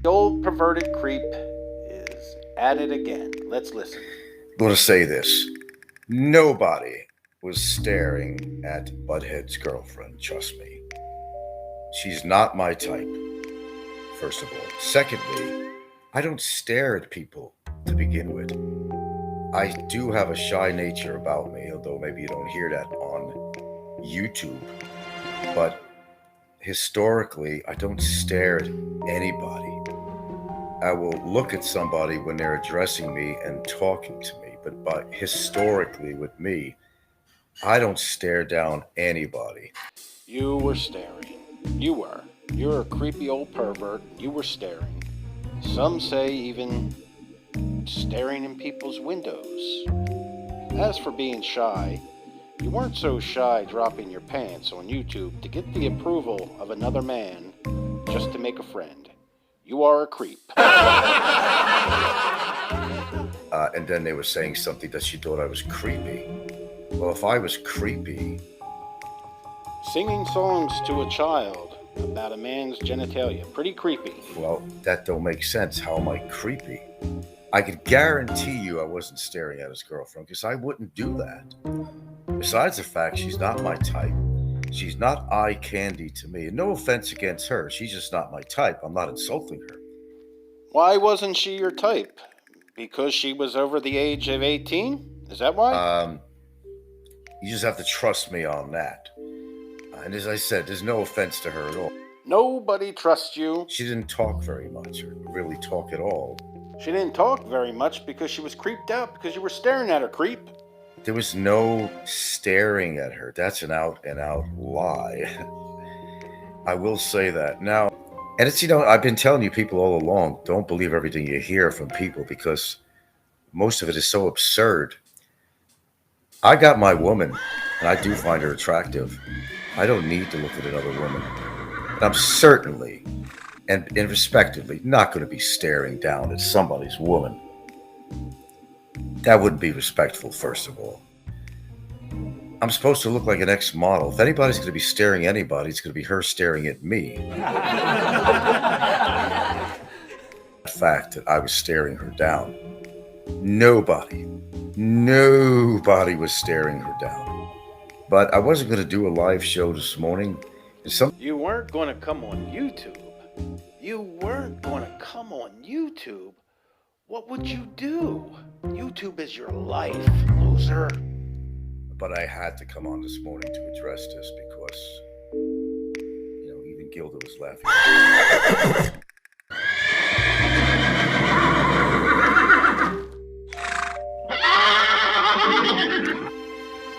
The old perverted creep is at it again. Let's listen. I'm going to say this. Nobody was staring at Butthead's girlfriend, trust me. She's not my type, first of all. Secondly, I don't stare at people to begin with. I do have a shy nature about me, although maybe you don't hear that on YouTube. But historically, I don't stare at anybody. I will look at somebody when they're addressing me and talking to me, but historically with me, I don't stare down anybody. You were staring. You were. You're a creepy old pervert. You were staring. Some say even staring in people's windows. As for being shy, you weren't so shy dropping your pants on YouTube to get the approval of another man just to make a friend. You are a creep. And then they were saying something that she thought I was creepy. Well, if I was creepy, Singing songs to a child about a man's genitalia. Pretty creepy. well, that don't make sense. How am I creepy? I could guarantee you I wasn't staring at his girlfriend because I wouldn't do that. Besides the fact she's not my type, she's not eye candy to me. And no offense against her, she's just not my type. I'm not insulting her. Why wasn't she your type? Because she was over the age of 18? Is that why? You just have to trust me on that. And as I said, there's no offense to her at all. Nobody trusts you. She didn't talk very much, or really talk at all. She didn't talk very much because she was creeped out because you were staring at her, creep. There was no staring at her. That's an out and out lie. I will say that. Now, and it's, I've been telling you people all along, don't believe everything you hear from people because most of it is so absurd. I got my woman, and I do find her attractive. I don't need to look at another woman. And I'm certainly and respectively not going to be staring down at somebody's woman. That wouldn't be respectful, first of all. I'm supposed to look like an ex-model. If anybody's going to be staring at anybody, it's going to be her staring at me. The fact that I was staring her down. Nobody was staring her down. But I wasn't going to do a live show this morning. You weren't going to come on YouTube. You weren't going to come on YouTube. What would you do? YouTube is your life, loser. But I had to come on this morning to address this because, even Gilda was laughing.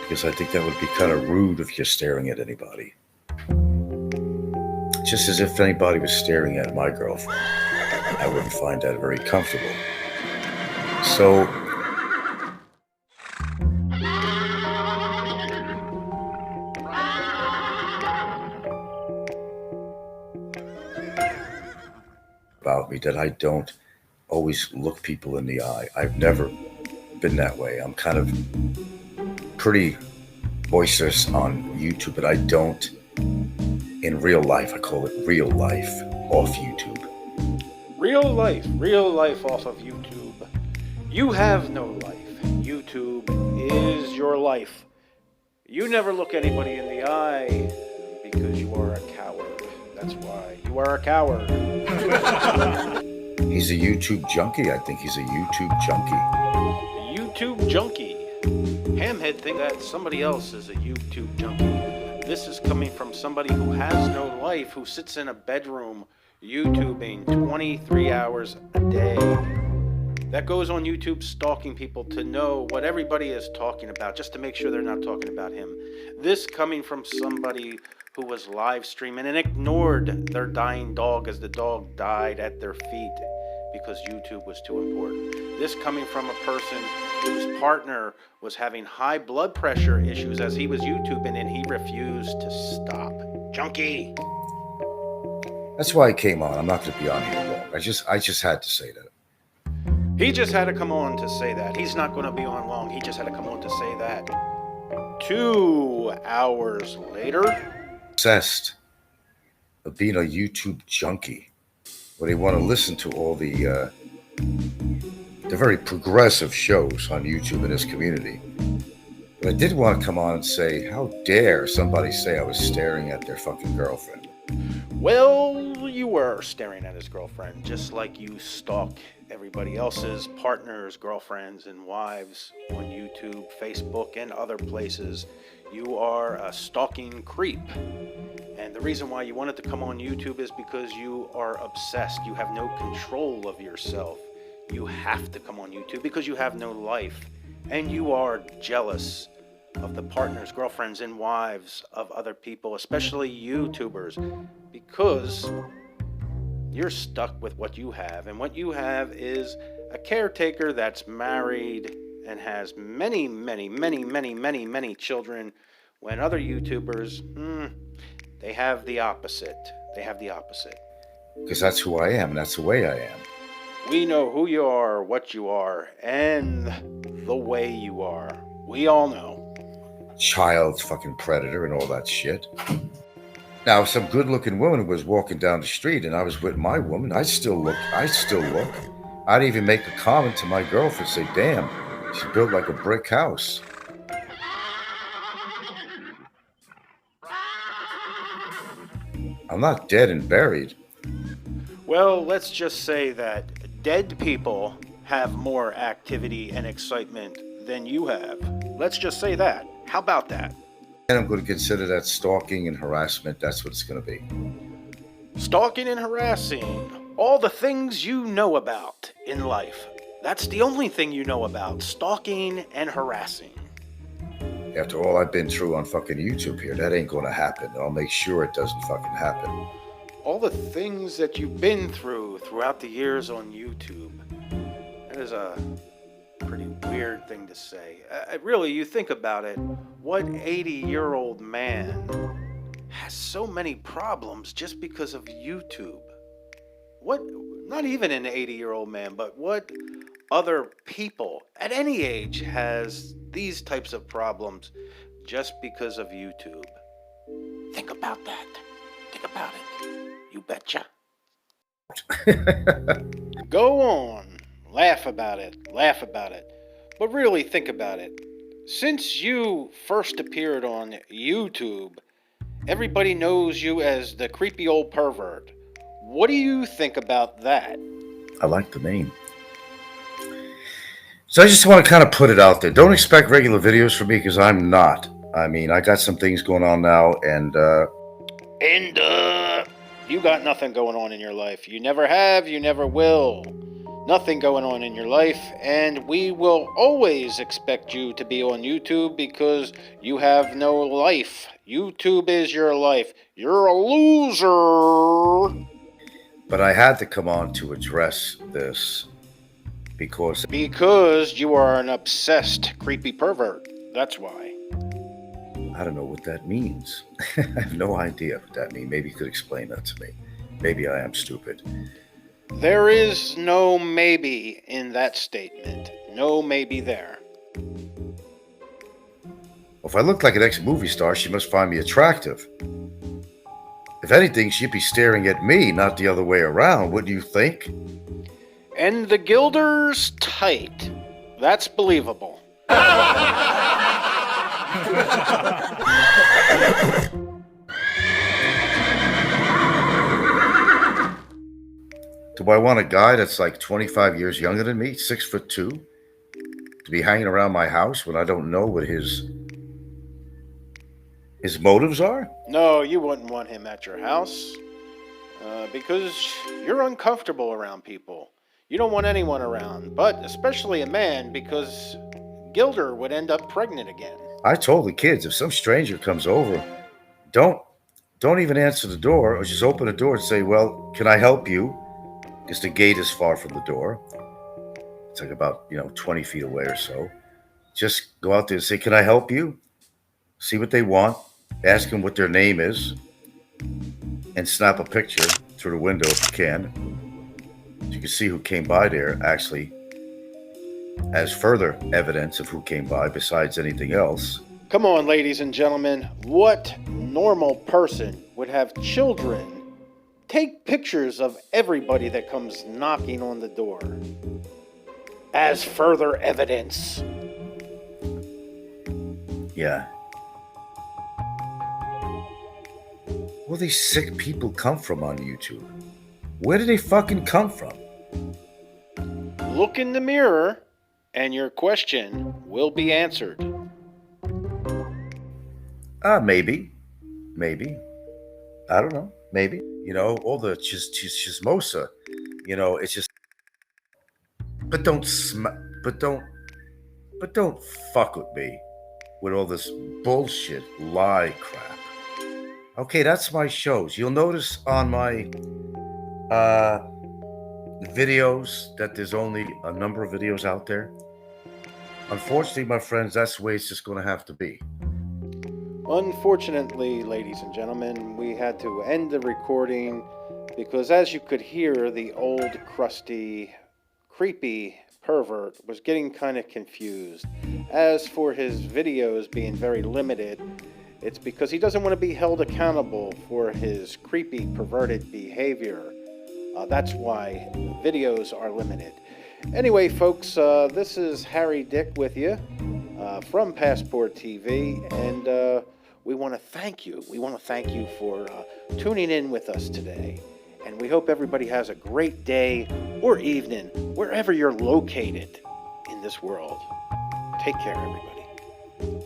Because I think that would be kind of rude if you're staring at anybody. Just as if anybody was staring at my girlfriend. I wouldn't find that very comfortable. So, about me that I don't always look people in the eye. I've never been that way. I'm kind of pretty boisterous on YouTube, but I don't in real life. I call it real life off YouTube. Real life off of YouTube. You have no life. YouTube is your life. You never look anybody in the eye because you are a coward. That's why you are a coward. He's a YouTube junkie. I think he's a YouTube junkie. YouTube junkie. Hamhead think that somebody else is a YouTube junkie. This is coming from somebody who has no life, who sits in a bedroom YouTubing 23 hours a day. That goes on YouTube stalking people to know what everybody is talking about, just to make sure they're not talking about him. This coming from somebody who was live streaming and ignored their dying dog as the dog died at their feet because YouTube was too important. This coming from a person whose partner was having high blood pressure issues as he was YouTubing and he refused to stop. Junkie! That's why I came on. I'm not going to be on here long. I just had to say that. He just had to come on to say that. He's not going to be on long. He just had to come on to say that. 2 hours later. Obsessed of being a YouTube junkie. When they want to listen to all the very progressive shows on YouTube in this community. But I did want to come on and say, how dare somebody say I was staring at their fucking girlfriend? Well, you were staring at his girlfriend, just like you stalk everybody else's partners, girlfriends, and wives on YouTube, Facebook, and other places. You are a stalking creep. And the reason why you wanted to come on YouTube is because you are obsessed. You have no control of yourself. You have to come on YouTube because you have no life. And you are jealous of the partners, girlfriends, and wives of other people, especially YouTubers, because you're stuck with what you have. And what you have is a caretaker that's married and has many children, when other YouTubers, they have the opposite. They have the opposite. Because that's who I am, and that's the way I am. We know who you are, what you are, and the way you are. We all know. Child fucking predator and all that shit. Now, if some good-looking woman was walking down the street and I was with my woman, I'd still look. I'd even make a comment to my girlfriend, say, damn, she's built like a brick house. I'm not dead and buried. Well, let's just say that dead people have more activity and excitement than you have. Let's just say that. How about that? And I'm going to consider that stalking and harassment. That's what it's going to be. Stalking and harassing. All the things you know about in life. That's the only thing you know about. Stalking and harassing. After all I've been through on fucking YouTube here, that ain't going to happen. I'll make sure it doesn't fucking happen. All the things that you've been through throughout the years on YouTube. That is a pretty weird thing to say. Really, you think about it, what 80-year-old man has so many problems just because of YouTube? What, not even an 80-year-old man, but what other people at any age has these types of problems just because of YouTube? Think about that. Think about it. You betcha. Go on. Laugh about it. Laugh about it. But really think about it. Since you first appeared on YouTube, everybody knows you as the creepy old pervert. What do you think about that? I like the name. So I just want to kind of put it out there. Don't expect regular videos from me because I'm not. I mean, I got some things going on now, and you got nothing going on in your life. You never have, you never will. Nothing going on in your life, and we will always expect you to be on YouTube because you have no life. YouTube is your life. You're a loser. But I had to come on to address this because you are an obsessed, creepy pervert. That's why. I don't know what that means. I have no idea what that means. Maybe you could explain that to me. Maybe I am stupid. There is no maybe in that statement. No maybe there. Well, if I look like an ex-movie star, she must find me attractive. If anything, she'd be staring at me, not the other way around. Wouldn't you think? And the Gilder's tight. That's believable. Do I want a guy that's like 25 years younger than me, 6'2", to be hanging around my house when I don't know what his motives are? No, you wouldn't want him at your house because you're uncomfortable around people. You don't want anyone around, but especially a man, because Gilder would end up pregnant again. I told the kids, if some stranger comes over, don't even answer the door, or just open the door and say, well, can I help you? Because the gate is far from the door. It's like about, 20 feet away or so. Just go out there and say, can I help you? See what they want. Ask them what their name is. And snap a picture through the window if you can. So you can see who came by there, actually, as further evidence of who came by besides anything else. Come on, ladies and gentlemen. What normal person would have children take pictures of everybody that comes knocking on the door as further evidence. Yeah. Where these sick people come from on YouTube? Where do they fucking come from? Look in the mirror, and your question will be answered. Maybe. Maybe. I don't know. Maybe. You know, all the chismosa, you know, it's just. But don't fuck with me with all this bullshit lie crap. Okay, that's my shows. You'll notice on my videos that there's only a number of videos out there. Unfortunately, my friends, that's the way it's just going to have to be. Unfortunately, ladies and gentlemen, we had to end the recording because, as you could hear, the old, crusty, creepy pervert was getting kind of confused. As for his videos being very limited, it's because he doesn't want to be held accountable for his creepy, perverted behavior. That's why videos are limited. Anyway, folks, this is Harry Dick with you from Passport TV, and we want to thank you. We want to thank you for tuning in with us today. And we hope everybody has a great day or evening, wherever you're located in this world. Take care, everybody.